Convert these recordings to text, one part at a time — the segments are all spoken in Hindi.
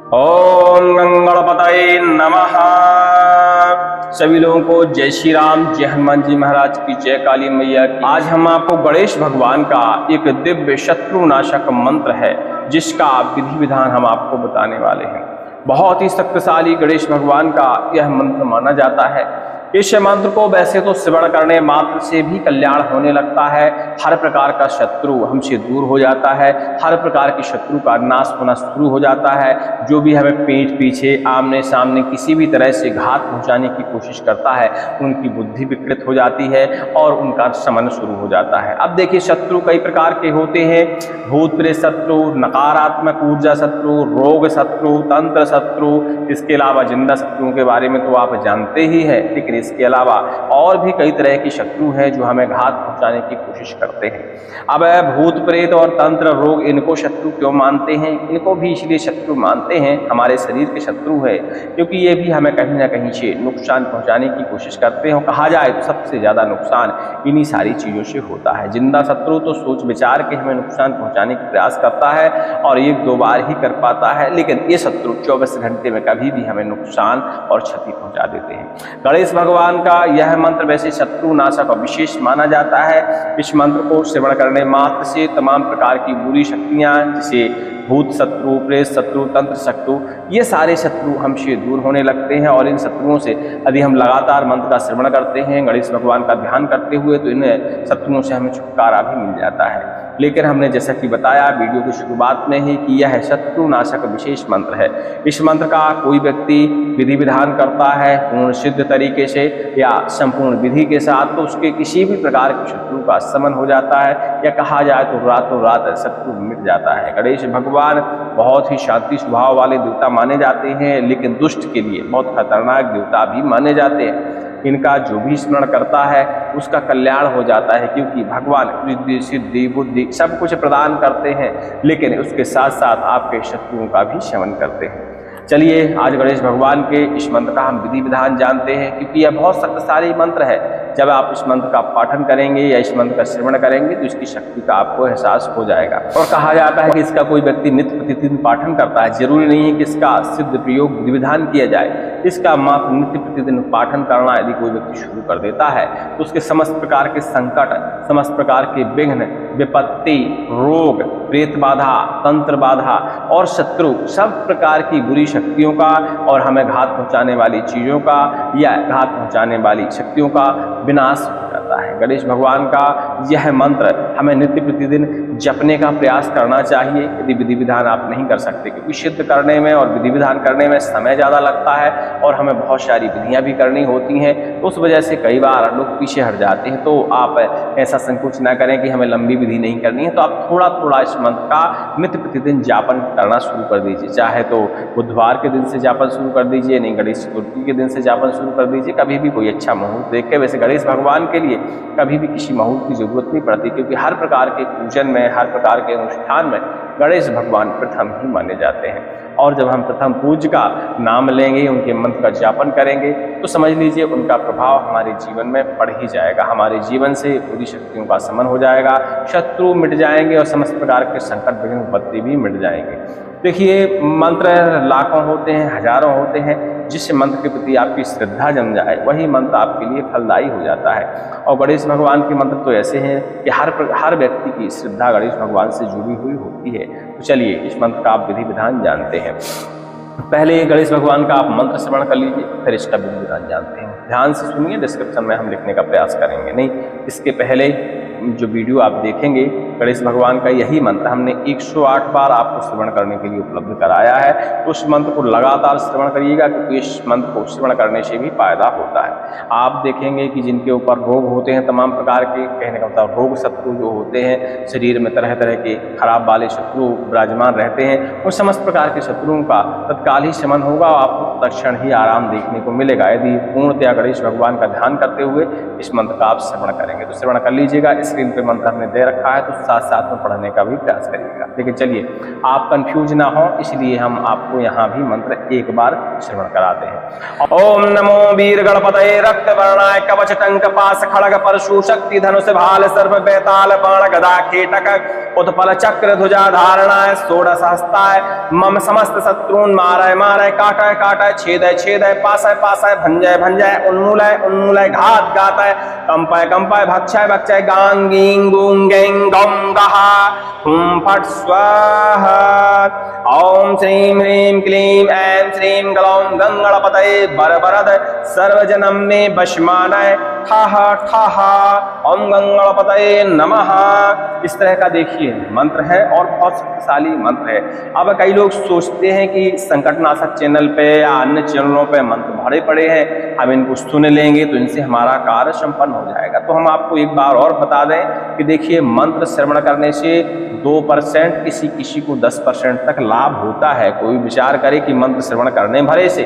ओम गणपतये नमः। सभी लोगों को जय श्री राम, जय हनुमान जी महाराज की, जय काली मैया की। आज हम आपको गणेश भगवान का एक दिव्य शत्रुनाशक मंत्र है जिसका विधि विधान हम आपको बताने वाले हैं। बहुत ही शक्तिशाली गणेश भगवान का यह मंत्र माना जाता है। इस मंत्र को वैसे तो श्रवण करने मात्र से भी कल्याण होने लगता है। हर प्रकार का शत्रु हमसे दूर हो जाता है, हर प्रकार की शत्रु का नाश होना शुरू हो जाता है। जो भी हमें पीठ पीछे आमने सामने किसी भी तरह से घात पहुंचाने की कोशिश करता है, उनकी बुद्धि विकृत हो जाती है और उनका शमन शुरू हो जाता है। अब देखिए, शत्रु कई प्रकार के होते हैं। भूत प्रेत शत्रु, नकारात्मक ऊर्जा शत्रु, रोग शत्रु, तंत्र शत्रु, इसके अलावा जिंदा शत्रुओं के बारे में तो आप जानते ही हैं। लेकिन इसके अलावा और भी कई तरह की शत्रु हैं जो हमें घात पहुंचाने की कोशिश करते हैं। अब भूत प्रेत और तंत्र रोग, इनको शत्रु क्यों मानते हैं? इनको भी इसलिए शत्रु मानते हैं, हमारे शरीर के शत्रु है, क्योंकि ये भी हमें कहीं ना कहीं से नुकसान पहुंचाने की कोशिश करते हैं। कहा जाए तो सबसे ज्यादा नुकसान इन्हीं सारी चीजों से होता है। जिंदा शत्रु तो सोच विचार के हमें नुकसान पहुंचाने की प्रयास करता है और एक दो बार ही कर पाता है, लेकिन ये शत्रु 24 घंटे में कभी भी हमें नुकसान और क्षति पहुंचा देते हैं। गणेश भगवान का यह मंत्र वैसे शत्रु नाशक और विशेष माना जाता है। इस मंत्र को श्रवण करने मात्र से तमाम प्रकार की बुरी शक्तियां, जैसे भूत शत्रु, प्रेत शत्रु, तंत्र शत्रु, ये सारे शत्रु हमसे दूर होने लगते हैं। और इन शत्रुओं से यदि हम लगातार मंत्र का श्रवण करते हैं, गणेश भगवान का ध्यान करते हुए, तो इन शत्रुओं से हमें छुटकारा भी मिल जाता है। लेकिन हमने जैसा कि बताया वीडियो की शुरुआत में ही कि यह शत्रुनाशक विशेष मंत्र है। इस मंत्र का कोई व्यक्ति विधि विधान करता है पूर्ण सिद्ध तरीके से या संपूर्ण विधि के साथ, तो उसके किसी भी प्रकार के शत्रु का शमन हो जाता है, या कहा जाए तो रातों रात शत्रु मिट जाता है। गणेश भगवान बहुत ही शांति स्वभाव वाले देवता माने जाते हैं, लेकिन दुष्ट के लिए बहुत खतरनाक देवता भी माने जाते हैं। इनका जो भी स्मरण करता है उसका कल्याण हो जाता है, क्योंकि भगवान रिद्धि सिद्धि बुद्धि सब कुछ प्रदान करते हैं, लेकिन उसके साथ साथ आपके शत्रुओं का भी शमन करते हैं। चलिए, आज गणेश भगवान के इस मंत्र का हम विधि विधान जानते हैं, क्योंकि यह बहुत शक्तिशाली मंत्र है। जब आप इस मंत्र का पाठन करेंगे या इस मंत्र का श्रवण करेंगे तो इसकी शक्ति का आपको एहसास हो जाएगा। और कहा जाता है कि इसका कोई व्यक्ति नित्य प्रतिदिन पाठन करता है, जरूरी नहीं है कि इसका सिद्ध प्रयोग विधि विधान किया जाए। इसका मात्र नित्य प्रतिदिन पाठन करना यदि कोई व्यक्ति शुरू कर देता है तो उसके समस्त प्रकार के संकट, समस्त प्रकार के विघ्न, विपत्ति, रोग, प्रेत बाधा, तंत्र बाधा और शत्रु, सब प्रकार की बुरी शक्तियों का और हमें घात पहुंचाने वाली चीजों का या घात पहुंचाने वाली शक्तियों का विनाश हो जाता है। गणेश भगवान का यह मंत्र हमें नित्य प्रतिदिन जपने का प्रयास करना चाहिए, यदि विधि विधान आप नहीं कर सकते, क्योंकि सिद्ध करने में और विधि विधान करने में समय ज़्यादा लगता है और हमें बहुत सारी विधियां भी करनी होती हैं, तो उस वजह से कई बार लोग पीछे हट जाते हैं। तो आप ऐसा संकोच न करें कि हमें लंबी विधि नहीं करनी है, तो आप थोड़ा थोड़ा इस मंत्र का नित्य प्रतिदिन जापन करना शुरू कर दीजिए। चाहे तो बुधवार के दिन से जापन शुरू कर दीजिए, नहीं गणेश चतुर्थी के दिन से जापन शुरू कर दीजिए, कभी भी कोई अच्छा मुहूर्त देख के। वैसे गणेश भगवान के लिए कभी भी किसी मुहूर्त की जरूरत नहीं पड़ती, क्योंकि हर प्रकार के पूजन में, हर प्रकार के अनुष्ठान में गणेश भगवान प्रथम ही माने जाते हैं। और जब हम प्रथम पूज्य का नाम लेंगे, उनके मंत्र का जापन करेंगे, तो समझ लीजिए उनका प्रभाव हमारे जीवन में पड़ ही जाएगा। हमारे जीवन से बुरी शक्तियों का शमन हो जाएगा, शत्रु मिट जाएंगे और समस्त प्रकार के संकट विघ्न विपत्ति भी मिट जाएंगे। देखिए, मंत्र लाखों होते हैं, हजारों होते हैं, जिस मंत्र के प्रति आपकी श्रद्धा जम जाए वही मंत्र आपके लिए फलदायी हो जाता है। और गणेश भगवान के मंत्र तो ऐसे हैं कि हर व्यक्ति की श्रद्धा गणेश भगवान से जुड़ी हुई होती है। तो चलिए, इस मंत्र का आप विधि विधान जानते हैं। पहले गणेश भगवान का आप मंत्र श्रवण कर लीजिए, फिर इसका विधि विधान जानते हैं। ध्यान से सुनिए, डिस्क्रिप्शन में हम लिखने का प्रयास करेंगे। नहीं, इसके पहले जो वीडियो आप देखेंगे, गणेश भगवान का यही मंत्र हमने 108 बार आपको श्रवण करने के लिए उपलब्ध कराया है। तो उस मंत्र को लगातार श्रवण करिएगा, क्योंकि इस मंत्र को श्रवण करने से भी फायदा होता है। आप देखेंगे कि जिनके ऊपर रोग होते हैं, तमाम प्रकार के, कहने का मतलब रोग शत्रु जो होते हैं, शरीर में तरह तरह के खराब वाले शत्रु विराजमान रहते हैं, उन समस्त प्रकार के शत्रुओं का तत्काल ही शमन होगा और आपको तत्क्षण ही आराम देखने को मिलेगा, यदि पूर्णतया गणेश भगवान का ध्यान करते हुए इस मंत्र का आप श्रवण करेंगे। तो श्रवण कर लीजिएगा, स्क्रीन पे मंत्र हमने दे रखा है, तो साथ साथ में पढ़ने का भी प्रयास करिएगा। लेकिन चलिए आप कंफ्यूज ना हो, इसलिए हम आपको यहाँ भी मंत्र एक बार श्रवण कराते हैं। ओम नमो वीर गणपतये रक्त वर्णाय कवच टंक पास खड़ग परशु शक्ति धनुष भाल सर्प बेताल बाण गदा खेटक उत्पल चक्र ध्वजा धारणाय षोडश हस्ताय मम समस्त शत्रुन मारय मारय काटय काटय छेदय छेदय पासय पासय भंजय भंजय उन्मूलय उन्मूलय घात घातय कंपय कंपय भक्षय भक्षय गांग गीं गूं गैं गम गहा हुम फट स्वाहा। ओम श्रीं ह्रीं क्लीं ऐं श्रीं ग्लौं गंगणपतये बरबरद सर्वजनम में बशमानय ठाहा ठाहा ओम गंगणपतये नमः। इस तरह का देखिए मंत्र है और बहुत शक्तिशाली मंत्र है। अब कई लोग सोचते हैं कि संकटनाशक चैनल पे या अन्य चैनलों पे मंत्र भरे पड़े हैं, हम इनको सुन लेंगे तो इनसे हमारा कार्य संपन्न हो जाएगा। तो हम आपको एक बार और बता दें कि देखिए मंत्र श्रवण करने से 2% किसी किसी को 10% तक लाभ होता है। कोई विचार करे कि मंत्र श्रवण करने भरे से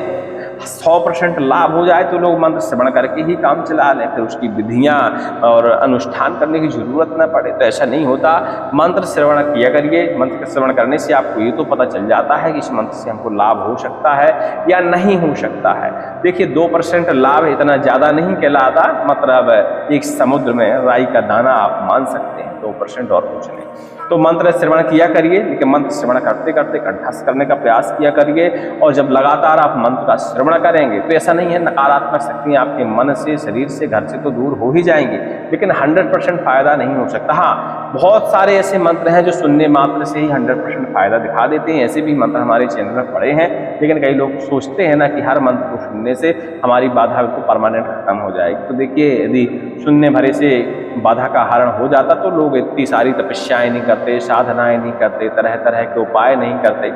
100% लाभ हो जाए तो लोग मंत्र श्रवण करके ही काम चला लें, फिर उसकी विधियां और अनुष्ठान करने की जरूरत न पड़े। तो ऐसा नहीं होता, मंत्र श्रवण किया करिए। मंत्र श्रवण करने से आपको ये तो पता चल जाता है कि इस मंत्र से हमको लाभ हो सकता है या नहीं हो सकता है। देखिए 2% लाभ इतना ज्यादा नहीं कहलाता, मतलब एक समुद्र में राई का दाना आप मान सकते हैं, 2% और कुछ नहीं। तो मंत्र श्रवण किया करिए, लेकिन मंत्र श्रवण करते करते कंठस्थ करने का प्रयास किया करिए। और जब लगातार आप मंत्र का श्रवण करेंगे तो ऐसा नहीं है नकारात्मक शक्तियां आपके मन से, शरीर से, घर से तो दूर हो ही जाएंगी, लेकिन 100% फायदा नहीं हो सकता। हाँ, बहुत सारे ऐसे मंत्र हैं जो सुनने मात्र से ही 100% फायदा दिखा देते हैं। ऐसे भी मंत्र हमारे चैनल में पड़े हैं, लेकिन कई लोग सोचते हैं ना कि हर मंत्र को सुनने से हमारी बाधा तो परमानेंट खत्म हो जाएगी। तो देखिए यदि सुनने भरे से बाधा का हरण हो जाता तो लोग इतनी सारी तपस्याएं नहीं करते, साधनाएं नहीं करते, तरह तरह के उपाय नहीं करते।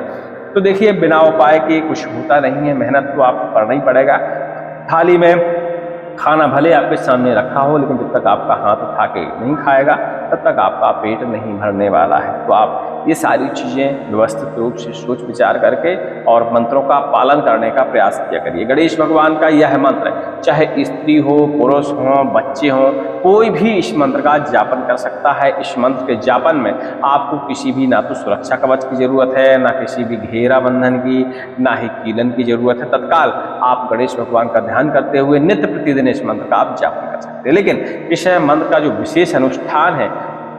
तो देखिए बिना उपाय के कुछ होता नहीं है, मेहनत तो आपको करना ही पड़ेगा। थाली में खाना भले आपके सामने रखा हो, लेकिन जब तक आपका हाथ उठा के नहीं खाएगा तब तक आपका पेट नहीं भरने वाला है। तो आप ये सारी चीज़ें व्यवस्थित रूप से सोच विचार करके और मंत्रों का पालन करने का प्रयास किया करिए। गणेश भगवान का यह मंत्र चाहे स्त्री हो, पुरुष हो, बच्चे हों, कोई भी इस मंत्र का जापन कर सकता है। इस मंत्र के जापन में आपको किसी भी ना तो सुरक्षा कवच की जरूरत है, ना किसी भी घेरा बंधन की, ना ही कीलन की जरूरत है। तत्काल आप गणेश भगवान का ध्यान करते हुए नित्य प्रतिदिन इस मंत्र का आप जापन कर सकते हैं। लेकिन इस मंत्र का जो विशेष अनुष्ठान है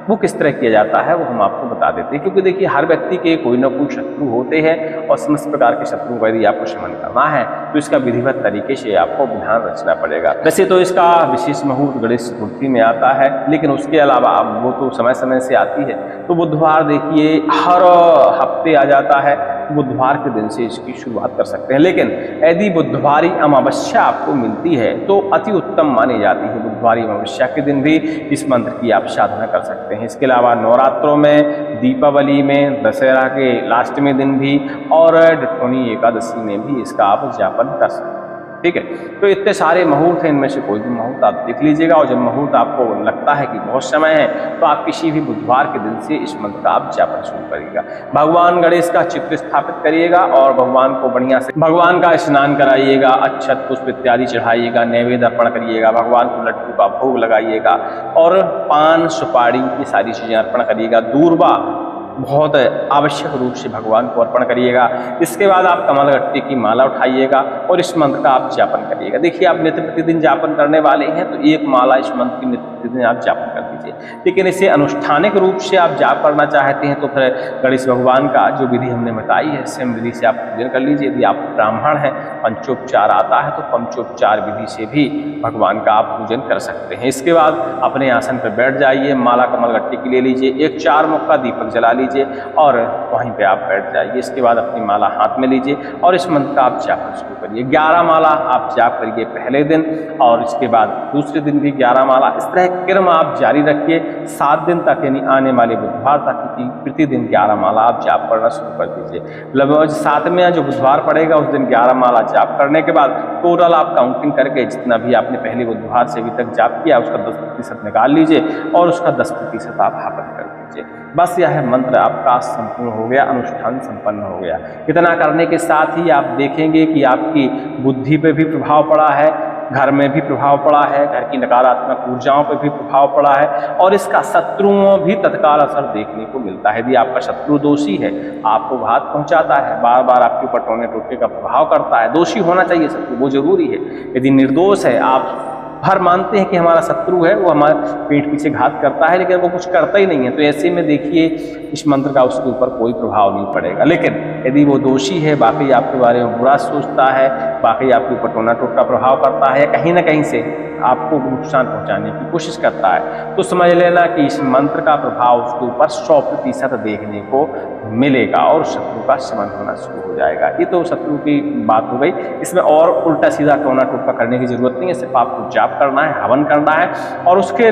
वो किस तरह किया जाता है वो हम आपको बता देते हैं, क्योंकि देखिए हर व्यक्ति के कोई ना कोई शत्रु होते हैं और समस्त प्रकार के शत्रु का यदि आपको शमन करना है तो इसका विधिवत तरीके से आपको विधान रचना पड़ेगा। वैसे तो इसका विशेष मुहूर्त गणेश चतुर्थी में आता है, लेकिन उसके अलावा वो तो समय समय से आती है। तो बुधवार देखिए हर हफ्ते आ जाता है, बुधवार के दिन से इसकी शुरुआत कर सकते हैं। लेकिन यदि बुधवारी अमावस्या आपको मिलती है तो अति उत्तम मानी जाती है। बुधवारी अमावस्या के दिन भी इस मंत्र की आप साधना कर सकते हैं। इसके अलावा नवरात्रों में, दीपावली में, दशहरा के लास्ट में दिन भी और डठौनी एकादशी में भी इसका आप जापन कर सकते हैं। ठीक है, तो इतने सारे मुहूर्त हैं, इनमें से कोई भी मुहूर्त आप देख लीजिएगा। और जब मुहूर्त आपको लगता है कि बहुत समय है तो आप किसी भी बुधवार के दिन से इस मंत्र का आप जापन शुरू करिएगा। भगवान गणेश का चित्र स्थापित करिएगा और भगवान को बढ़िया से भगवान का स्नान कराइएगा, अक्षत पुष्प इत्यादि चढ़ाइएगा, नैवेद्य अर्पण करिएगा, भगवान को लड्डू का भोग लगाइएगा और पान सुपारी ये सारी चीजें अर्पण करिएगा। दूर्वा बहुत आवश्यक रूप से भगवान को अर्पण करिएगा। इसके बाद आप कमलगट्टे की माला उठाइएगा और इस मंत्र का आप जापन करिएगा। देखिए आप नित्य प्रतिदिन जापन करने वाले हैं तो एक माला इस मंत्र की नित्य प्रतिदिन आप जापन कर दीजिए। लेकिन इसे अनुष्ठानिक रूप से आप जाप करना चाहते हैं तो फिर गणेश भगवान का जो विधि हमने बताई है सेम विधि से आप पूजन कर लीजिए। यदि आप ब्राह्मण हैं, पंचोपचार आता है तो पंचोपचार विधि से भी भगवान का आप पूजन कर सकते हैं। इसके बाद अपने आसन पर बैठ जाइए, माला कमलगट्टे की ले लीजिए, एक 4 मुख का दीपक जला लीजिए और वहीं पे आप बैठ जाइए। इसके बाद अपनी माला हाथ में लीजिए और इस मंत्र का आप जाप शुरू करिए। 11 माला आप जाप करिए पहले दिन और इसके बाद दूसरे दिन भी 11 माला। इस तरह क्रम आप जारी रखिए 7 दिन तक, यानी आने वाले बुधवार तक की प्रतिदिन 11 माला आप जाप करना शुरू कर दीजिए। मतलब 7वें जो बुधवार पड़ेगा उस दिन 11 माला जाप करने के बाद टोटल आप काउंटिंग करके जितना भी आपने पहले बुधवार से अभी तक जाप किया उसका 10% निकाल लीजिए और उसका 10% आप हापन कर दीजिए। बस यह मंत्र आपका संपूर्ण हो गया, अनुष्ठान संपन्न हो गया। इतना करने के साथ ही आप देखेंगे कि आपकी बुद्धि पे भी प्रभाव पड़ा है, घर में भी प्रभाव पड़ा है, घर की नकारात्मक ऊर्जाओं पर भी प्रभाव पड़ा है और इसका शत्रुओं भी तत्काल असर देखने को मिलता है। यदि आपका शत्रु दोषी है, आपको घात पहुंचाता है, बार बार आपके ऊपर टोने टोटके का प्रभाव करता है, दोषी होना चाहिए शत्रु, वो जरूरी है। यदि निर्दोष है, आप हर मानते हैं कि हमारा शत्रु है, वो हमारे पीठ पीछे घात करता है, लेकिन वो कुछ करता ही नहीं है, तो ऐसे में देखिए इस मंत्र का उसके ऊपर कोई प्रभाव नहीं पड़ेगा। लेकिन यदि वो दोषी है, बाकी आपके बारे में बुरा सोचता है, बाकी आपके ऊपर टोना टोटका प्रभाव करता है, कहीं ना कहीं से आपको नुकसान पहुंचाने की कोशिश करता है, तो समझ लेना कि इस मंत्र का प्रभाव उसके ऊपर 100% देखने को मिलेगा और शत्रु का शमन होना शुरू हो जाएगा। ये तो शत्रु की बात हो गई। इसमें और उल्टा सीधा टोना टोटका करने की जरूरत नहीं है, सिर्फ आपको जाप करना है, हवन करना है और उसके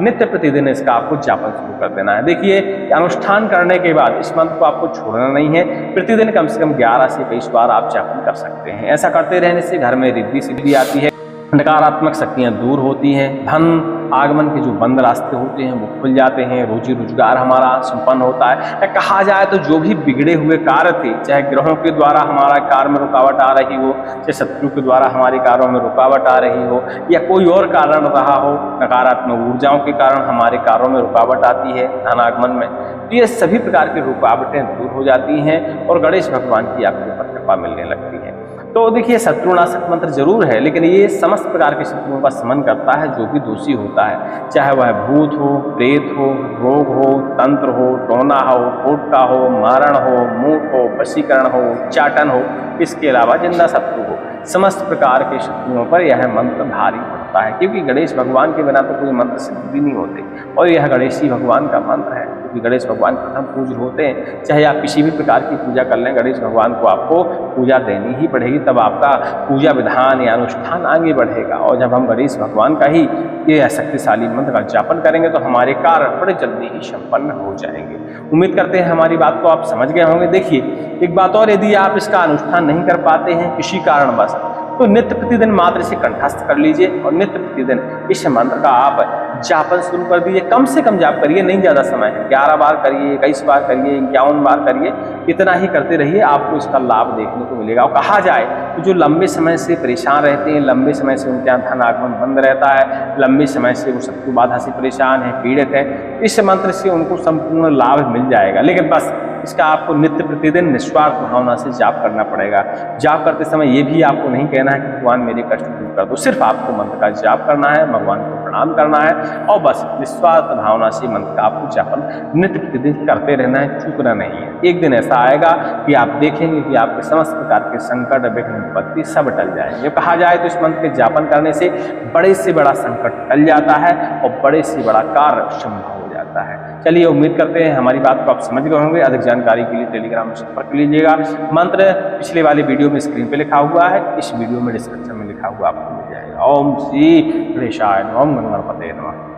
नित्य प्रतिदिन इसका आपको जापन शुरू कर देना है। देखिए, अनुष्ठान करने के बाद इस मंत्र को आपको छोड़ना नहीं है, प्रतिदिन कम से कम 11 से 21 बार आप जापन कर सकते हैं। ऐसा करते रहने से घर में रिद्धि सिद्धि आती है, नकारात्मक शक्तियां दूर होती हैं, धन आगमन के जो बंद रास्ते होते हैं वो खुल जाते हैं, रोजी रोजगार हमारा संपन्न होता है। कहा जाए तो जो भी बिगड़े हुए कार्य थे, चाहे ग्रहों के द्वारा हमारा कार्य में रुकावट आ रही हो, चाहे शत्रु के द्वारा हमारे कार्यों में रुकावट आ रही हो, या कोई और कारण रहा हो, नकारात्मक ऊर्जाओं के कारण हमारे कार्यों में रुकावट आती है धन आगमन में, तो ये सभी प्रकार की रुकावटें दूर हो जाती हैं और गणेश भगवान की आपके ऊपर कृपा मिलने लगती है। तो देखिए, शत्रुनाशक मंत्र जरूर है, लेकिन ये समस्त प्रकार के शत्रुओं का समन करता है जो भी दोषी होता है, चाहे वह भूत हो, प्रेत हो, रोग हो, तंत्र हो, टोना हो, टोटका हो, मारण हो, मूठ हो, वशीकरण हो, उच्चाटन हो, इसके अलावा जिंदा शत्रु हो, समस्त प्रकार के शत्रुओं पर यह मंत्र भारी पड़ता है, क्योंकि गणेश भगवान के बिना तो कोई मंत्र सिद्ध भी नहीं होते और यह गणेश ही भगवान का मंत्र है, क्योंकि गणेश भगवान प्रथम पूज्य होते हैं। चाहे आप किसी भी प्रकार की पूजा कर लें, गणेश भगवान को आपको पूजा देनी ही पड़ेगी, तब आपका पूजा विधान या अनुष्ठान आगे बढ़ेगा। और जब हम गणेश भगवान का ही ये शक्तिशाली मंत्र का जापन करेंगे तो हमारे कार्य बड़े जल्दी ही संपन्न हो जाएंगे। उम्मीद करते हैं हमारी बात को आप समझ गए होंगे। देखिए, एक बात और, यदि आप इसका अनुष्ठान नहीं कर पाते हैं किसी कारणवश, तो नित्य प्रतिदिन मात्र इसे कंठस्थ कर लीजिए और नित्य प्रतिदिन इस मंत्र का आप जापन शुरू कर दीजिए। कम से कम जाप करिए, नहीं ज़्यादा समय है, 11 बार करिए, 21 बार करिए, 51 बार करिए, इतना ही करते रहिए, आपको इसका लाभ देखने को मिलेगा। और कहा जाए तो जो लंबे समय से परेशान रहते हैं, लंबे समय से उनके यहाँ धन आगमन बंद रहता है, लंबे समय से वो शत्रु बाधा से परेशान है, पीड़ित है, इस मंत्र से उनको संपूर्ण लाभ मिल जाएगा। लेकिन बस इसका आपको नित्य प्रतिदिन निस्वार्थ भावना से जाप करना पड़ेगा। जाप करते समय ये भी आपको नहीं कहना है कि भगवान मेरे कष्ट दूर कर दो, सिर्फ आपको मंत्र का जाप करना है, भगवान को प्रणाम करना है और बस निस्वार्थ भावना से मंत्र का आपको जापन नित्य प्रतिदिन करते रहना है, चूकना नहीं है। एक दिन ऐसा आएगा कि आप देखेंगे कि आपके समस्त प्रकार के संकट, विघ्न, विपत्ति सब टल जाएंगे। कहा जाए तो इस मंत्र के जापन करने से बड़े से बड़ा संकट टल जाता है और बड़े से बड़ा कार्य संभव हो जाता है। चलिए, उम्मीद करते हैं हमारी बात को आप समझ गए होंगे। अधिक जानकारी के लिए टेलीग्राम में संपर्क लीजिएगा। मंत्र पिछले वाले वीडियो में स्क्रीन पे लिखा हुआ है, इस वीडियो में डिस्क्रिप्शन में लिखा हुआ आपको मिल जाएगा। ओम श्री गणेशाय नमः, ओम गणपतये नमः।